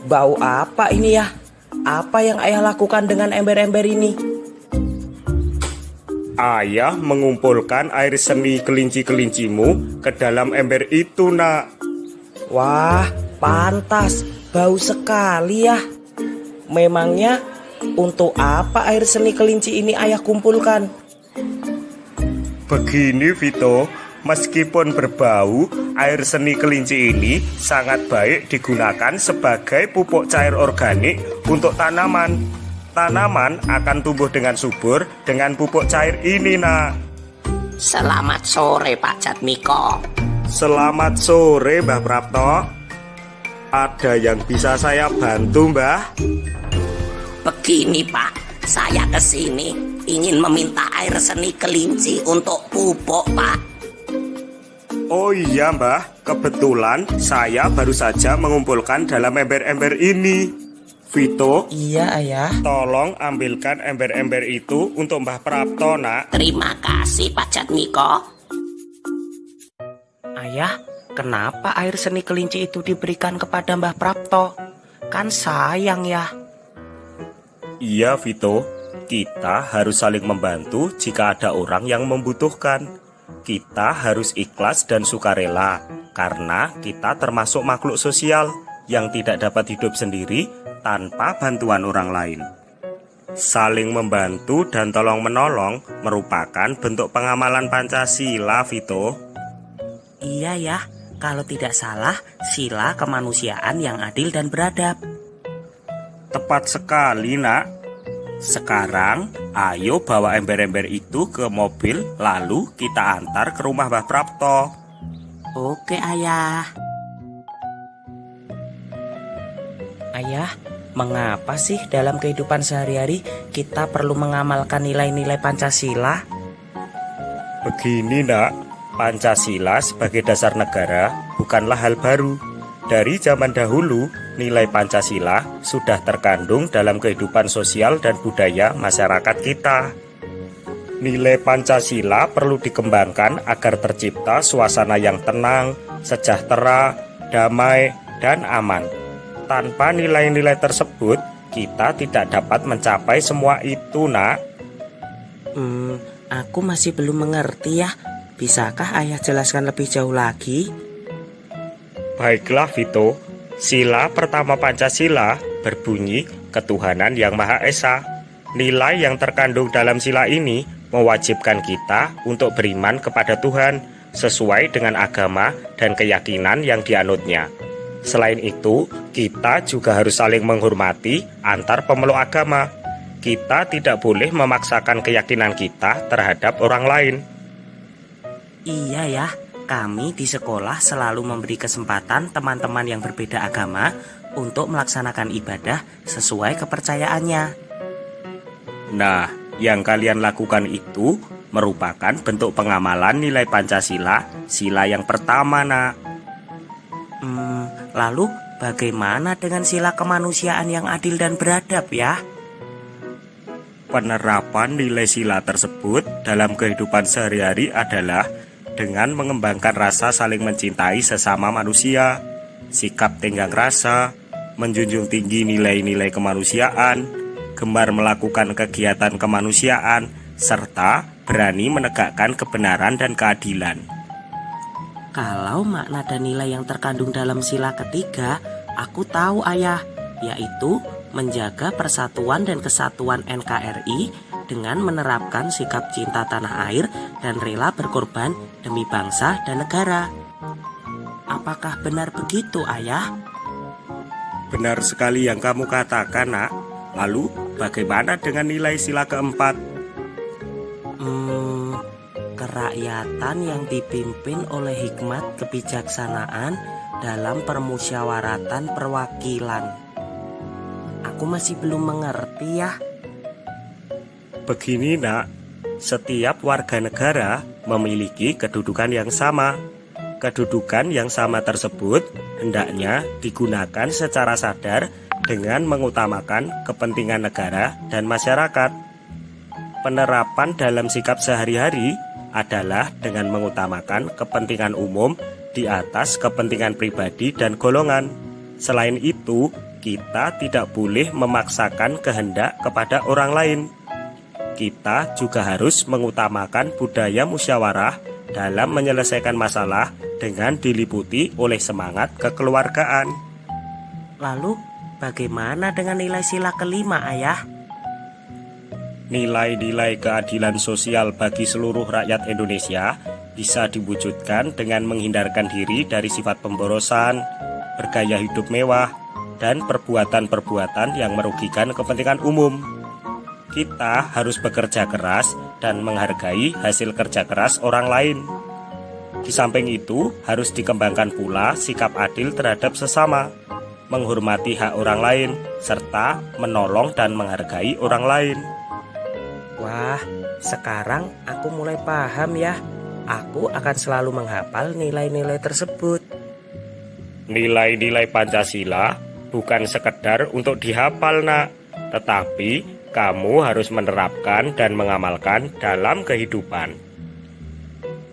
Bau apa ini ya? Apa yang ayah lakukan dengan ember-ember ini? Ayah mengumpulkan air seni kelinci-kelincimu ke dalam ember itu, nak. Wah, pantas. Bau sekali ya. Memangnya untuk apa air seni kelinci ini ayah kumpulkan? Begini, Vito. Meskipun berbau, air seni kelinci ini sangat baik digunakan sebagai pupuk cair organik untuk tanaman. Tanaman akan tumbuh dengan subur dengan pupuk cair ini, nak. Selamat sore, Pak Jatmiko. Selamat sore, Mbah Prapto. Ada yang bisa saya bantu, Mbah? Begini, Pak. Saya kesini ingin meminta air seni kelinci untuk pupuk, Pak. Oh iya, Mbah. Kebetulan saya baru saja mengumpulkan dalam ember-ember ini. Vito, Iya, ayah. tolong ambilkan ember-ember itu untuk Mbah Prapto, nak. Terima kasih, Pak Jatmiko. Ayah, kenapa air seni kelinci itu diberikan kepada Mbah Prapto? Kan sayang ya. Iya, Vito. Kita harus saling membantu jika ada orang yang membutuhkan. Kita harus ikhlas dan sukarela, karena kita termasuk makhluk sosial yang tidak dapat hidup sendiri tanpa bantuan orang lain. Saling membantu dan tolong-menolong merupakan bentuk pengamalan Pancasila, Vito. Iya ya, kalau tidak salah, sila kemanusiaan yang adil dan beradab. Tepat sekali, nak. Sekarang, ayo bawa ember-ember itu ke mobil, lalu kita antar ke rumah Mbah Prapto. Oke, ayah. Ayah, mengapa sih dalam kehidupan sehari-hari kita perlu mengamalkan nilai-nilai Pancasila? Begini, nak. Pancasila sebagai dasar negara bukanlah hal baru. Dari zaman dahulu, nilai Pancasila sudah terkandung dalam kehidupan sosial dan budaya masyarakat kita. Nilai Pancasila perlu dikembangkan agar tercipta suasana yang tenang, sejahtera, damai, dan aman. Tanpa nilai-nilai tersebut, kita tidak dapat mencapai semua itu, nak. Aku masih belum mengerti ya. Bisakah ayah jelaskan lebih jauh lagi? Baiklah, Vito. Sila pertama Pancasila berbunyi ketuhanan yang Maha Esa. Nilai yang terkandung dalam sila ini mewajibkan kita untuk beriman kepada Tuhan sesuai dengan agama dan keyakinan yang dianutnya. Selain itu, kita juga harus saling menghormati antar pemeluk agama. Kita tidak boleh memaksakan keyakinan kita terhadap orang lain. Iya ya, kami di sekolah selalu memberi kesempatan teman-teman yang berbeda agama untuk melaksanakan ibadah sesuai kepercayaannya. Nah, yang kalian lakukan itu merupakan bentuk pengamalan nilai Pancasila, sila yang pertama, nak. Lalu bagaimana dengan sila kemanusiaan yang adil dan beradab ya? Penerapan nilai sila tersebut dalam kehidupan sehari-hari adalah dengan mengembangkan rasa saling mencintai sesama manusia, sikap tenggang rasa, menjunjung tinggi nilai-nilai kemanusiaan, gemar melakukan kegiatan kemanusiaan, serta berani menegakkan kebenaran dan keadilan. Kalau makna dan nilai yang terkandung dalam sila ketiga, aku tahu ayah, yaitu menjaga persatuan dan kesatuan NKRI dengan menerapkan sikap cinta tanah air dan rela berkorban demi bangsa dan negara. Apakah benar begitu, ayah? Benar sekali yang kamu katakan, nak. Lalu, bagaimana dengan nilai sila keempat? Kerakyatan yang dipimpin oleh hikmat kebijaksanaan dalam permusyawaratan perwakilan. Aku masih belum mengerti ya. Begini, nak. Setiap warga negara memiliki kedudukan yang sama. Kedudukan yang sama tersebut hendaknya digunakan secara sadar dengan mengutamakan kepentingan negara dan masyarakat. Penerapan dalam sikap sehari-hari adalah dengan mengutamakan kepentingan umum di atas kepentingan pribadi dan golongan. Selain itu, kita tidak boleh memaksakan kehendak kepada orang lain. Kita juga harus mengutamakan budaya musyawarah dalam menyelesaikan masalah dengan diliputi oleh semangat kekeluargaan. Lalu, bagaimana dengan nilai sila kelima, Ayah? Nilai-nilai keadilan sosial bagi seluruh rakyat Indonesia bisa diwujudkan dengan menghindarkan diri dari sifat pemborosan, bergaya hidup mewah, dan perbuatan-perbuatan yang merugikan kepentingan umum. Kita harus bekerja keras dan menghargai hasil kerja keras orang lain. Di samping itu, harus dikembangkan pula sikap adil terhadap sesama, menghormati hak orang lain, serta menolong dan menghargai orang lain. Wah, sekarang aku mulai paham ya. Aku akan selalu menghafal nilai-nilai tersebut. Nilai-nilai Pancasila bukan sekedar untuk dihafal, Nak, tetapi kamu harus menerapkan dan mengamalkan dalam kehidupan.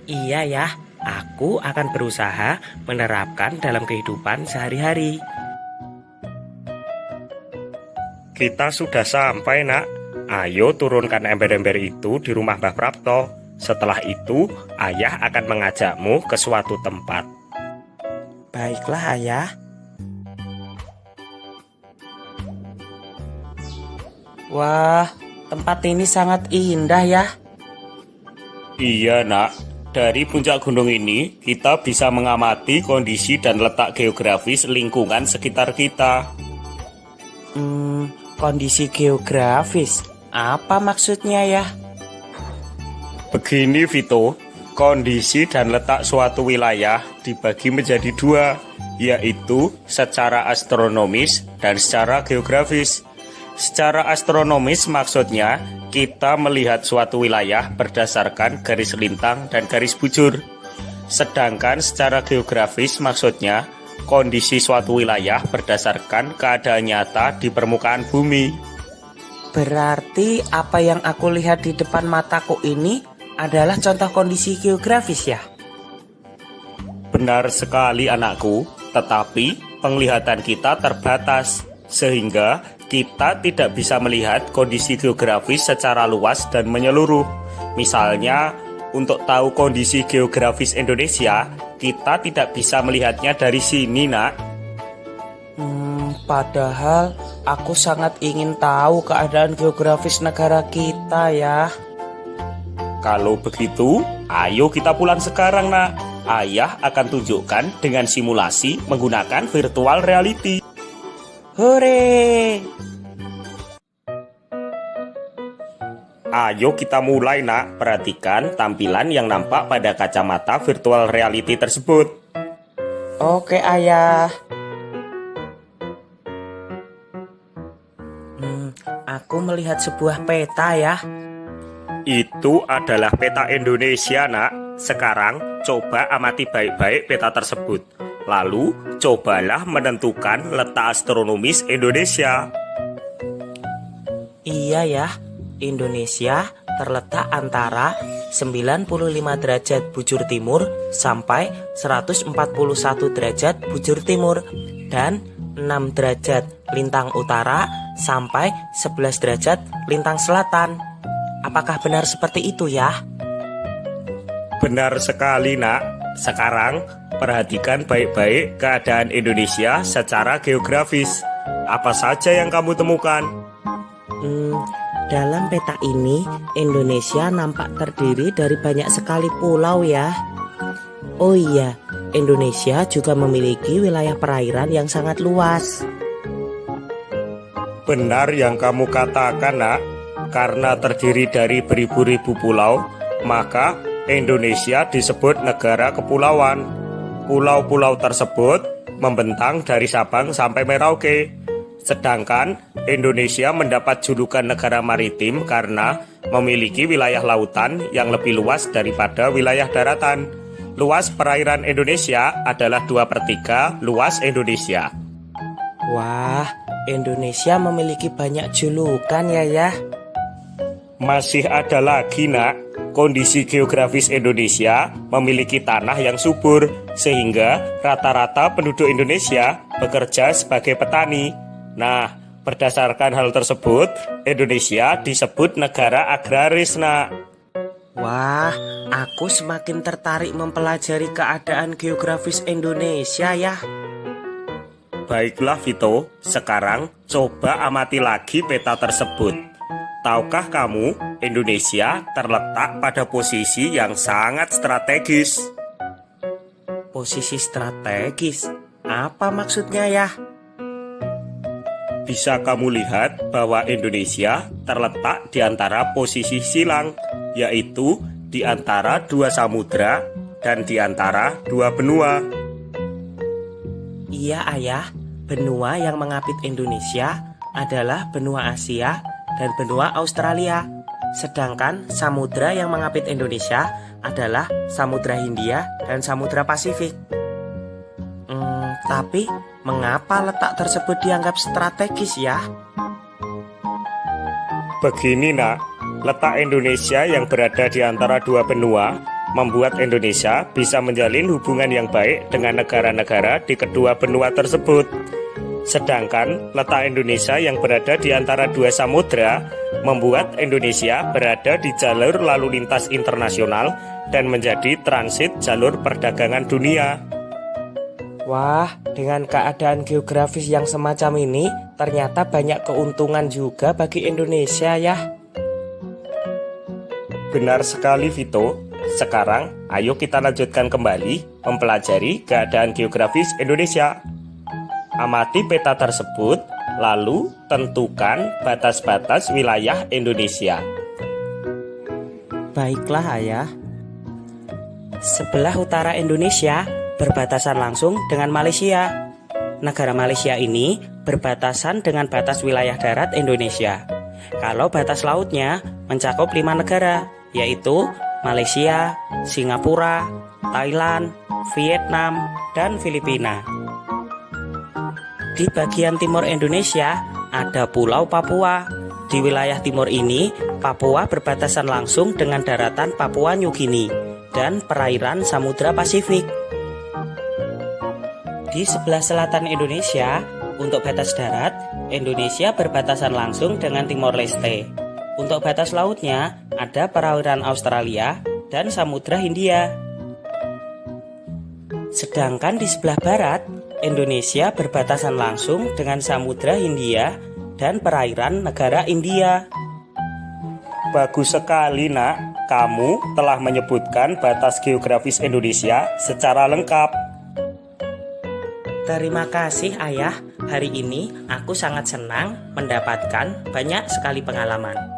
Iya ya, aku akan berusaha menerapkan dalam kehidupan sehari-hari. Kita sudah sampai, Nak. Ayo turunkan ember-ember itu di rumah Mbah Prapto. Setelah itu, Ayah akan mengajakmu ke suatu tempat. Baiklah, Ayah. Wah, tempat ini sangat indah ya. Iya, Nak. Dari puncak gunung ini, kita bisa mengamati kondisi dan letak geografis lingkungan sekitar kita. Kondisi geografis. Apa maksudnya ya? Begini, Vito. Kondisi dan letak suatu wilayah dibagi menjadi dua, yaitu secara astronomis dan secara geografis. Secara astronomis maksudnya, kita melihat suatu wilayah berdasarkan garis lintang dan garis bujur. Sedangkan secara geografis maksudnya, kondisi suatu wilayah berdasarkan keadaan nyata di permukaan bumi. Berarti apa yang aku lihat di depan mataku ini adalah contoh kondisi geografis ya? Benar sekali, anakku, tetapi penglihatan kita terbatas, sehingga kita tidak bisa melihat kondisi geografis secara luas dan menyeluruh. Misalnya, untuk tahu kondisi geografis Indonesia, kita tidak bisa melihatnya dari sini, Nak. Padahal aku sangat ingin tahu keadaan geografis negara kita ya. Kalau begitu, ayo kita pulang sekarang, Nak. Ayah akan tunjukkan dengan simulasi menggunakan virtual reality. Hore! Ayo kita mulai, Nak. Perhatikan tampilan yang nampak pada kacamata virtual reality tersebut. Oke, Ayah. Aku melihat sebuah peta ya. Itu adalah peta Indonesia, Nak. Sekarang coba amati baik-baik peta tersebut. Lalu cobalah menentukan letak astronomis Indonesia. Iya ya, Indonesia terletak antara 95 derajat bujur timur sampai 141 derajat bujur timur dan 6 derajat lintang utara sampai 11 derajat lintang selatan. Apakah benar seperti itu ya? Benar sekali, Nak. Sekarang perhatikan baik-baik keadaan Indonesia secara geografis. Apa saja yang kamu temukan? Dalam peta ini, Indonesia nampak terdiri dari banyak sekali pulau ya. Oh iya, Indonesia juga memiliki wilayah perairan yang sangat luas. Benar yang kamu katakan, Nak. Karena terdiri dari beribu-ribu pulau, maka Indonesia disebut negara kepulauan. Pulau-pulau tersebut membentang dari Sabang sampai Merauke. Sedangkan Indonesia mendapat julukan negara maritim karena memiliki wilayah lautan yang lebih luas daripada wilayah daratan. Luas perairan Indonesia adalah 2/3 luas Indonesia. Wah, Indonesia memiliki banyak julukan ya. Masih ada lagi, Nak. Kondisi geografis Indonesia memiliki tanah yang subur, sehingga rata-rata penduduk Indonesia bekerja sebagai petani. Nah, berdasarkan hal tersebut, Indonesia disebut negara agraris, nak. Wah, aku semakin tertarik mempelajari keadaan geografis Indonesia ya. Baiklah Vito, sekarang coba amati lagi peta tersebut. Tahukah kamu, Indonesia terletak pada posisi yang sangat strategis. Posisi strategis? Apa maksudnya ya? Bisa kamu lihat bahwa Indonesia terletak di antara posisi silang, yaitu di antara dua samudra dan di antara dua benua. Iya ayah, benua yang mengapit Indonesia adalah benua Asia dan benua Australia. Sedangkan samudra yang mengapit Indonesia adalah Samudra Hindia dan Samudra Pasifik. Tapi mengapa letak tersebut dianggap strategis ya? Begini nak, letak Indonesia yang berada di antara dua benua membuat Indonesia bisa menjalin hubungan yang baik dengan negara-negara di kedua benua tersebut. Sedangkan letak Indonesia yang berada di antara dua samudra membuat Indonesia berada di jalur lalu lintas internasional dan menjadi transit jalur perdagangan dunia. Wah, dengan keadaan geografis yang semacam ini, ternyata banyak keuntungan juga bagi Indonesia ya. Benar sekali Vito. Sekarang ayo kita lanjutkan kembali mempelajari keadaan geografis Indonesia. Amati peta tersebut, lalu tentukan batas-batas wilayah Indonesia. Baiklah ayah. Sebelah utara Indonesia berbatasan langsung dengan Malaysia. Negara Malaysia ini berbatasan dengan batas wilayah darat Indonesia. Kalau batas lautnya mencakup 5 negara, yaitu Malaysia, Singapura, Thailand, Vietnam, dan Filipina. Di bagian timur Indonesia ada Pulau Papua. Di wilayah timur ini, Papua berbatasan langsung dengan daratan Papua New Guinea dan perairan Samudra Pasifik. Di sebelah selatan Indonesia, untuk batas darat, Indonesia berbatasan langsung dengan Timor Leste. Untuk batas lautnya, ada perairan Australia dan Samudra Hindia. Sedangkan di sebelah barat, Indonesia berbatasan langsung dengan Samudra Hindia dan perairan negara India. Bagus sekali nak, kamu telah menyebutkan batas geografis Indonesia secara lengkap. Terima kasih ayah, hari ini aku sangat senang mendapatkan banyak sekali pengalaman.